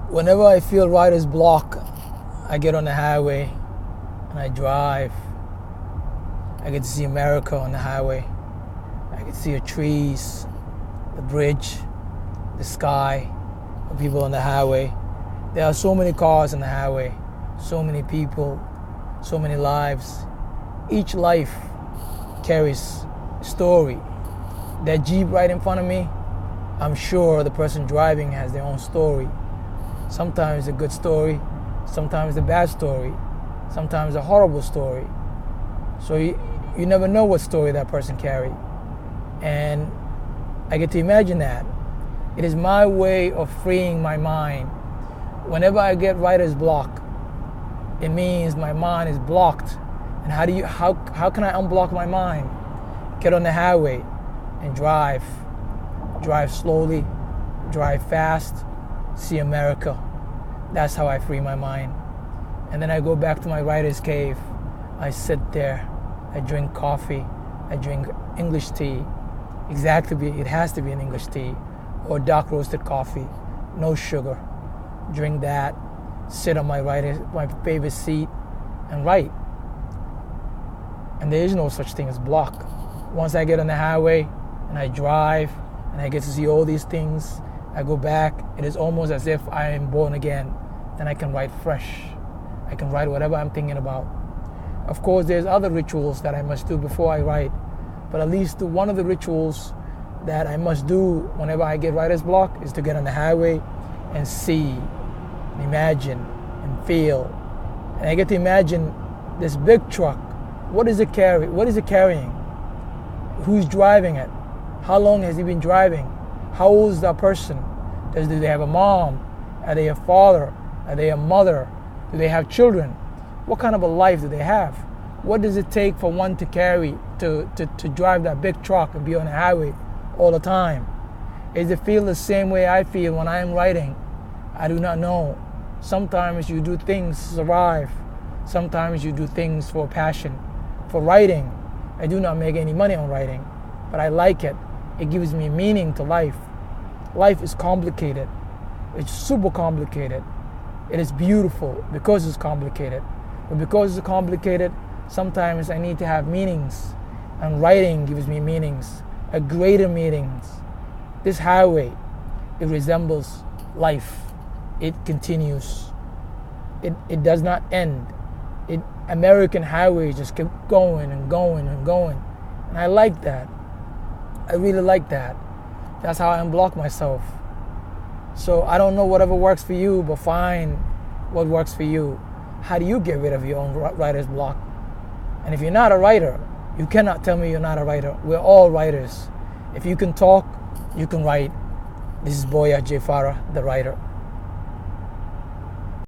Whenever I feel writer's block, I get on the highway and I drive. I get to see America on the highway. I get to see the trees, the bridge, the sky, the people on the highway. There are so many cars on the highway, so many people, so many lives. Each life carries a story. That Jeep right in front of me, I'm sure the person driving has their own story. Sometimes a good story, sometimes a bad story, sometimes a horrible story. So you never know what story that person carried. And I get to imagine that. It is my way of freeing my mind. Whenever I get writer's block, it means my mind is blocked. And how can I unblock my mind? Get on the highway and drive. Drive slowly, drive fast, see America. That's how I free my mind. And then I go back to my writer's cave. I sit there, I drink coffee, I drink English tea. It has to be an English tea or dark roasted coffee, no sugar. Drink that, sit on my favorite seat and write. And there is no such thing as block. Once I get on the highway and I drive and I get to see all these things, I go back. It is almost as if I am born again. Then I can write fresh. I can write whatever I'm thinking about. Of course, there's other rituals that I must do before I write, but at least one of the rituals that I must do whenever I get writer's block is to get on the highway and see, and imagine, and feel. And I get to imagine this big truck. What is it carrying? What is it carrying? Who's driving it? How long has he been driving? How old is that person? Do they have a mom? Are they a father? Are they a mother? Do they have children? What kind of a life do they have? What does it take for one to drive that big truck and be on the highway all the time? Does it feel the same way I feel when I am writing? I do not know. Sometimes you do things to survive. Sometimes you do things for passion. For writing, I do not make any money on writing, but I like it. It gives me meaning to life. Life is complicated. It's super complicated. It is beautiful because it's complicated. But because it's complicated, sometimes I need to have meanings. And writing gives me meanings, a greater meanings. This highway, it resembles life. It continues. It does not end. American highways just keep going and going and going. And I like that. I really like that. That's how I unblock myself. So I don't know whatever works for you, but find what works for you. How do you get rid of your own writer's block? And if you're not a writer, you cannot tell me you're not a writer. We're all writers. If you can talk, you can write. This is Boya J. Farah, the writer.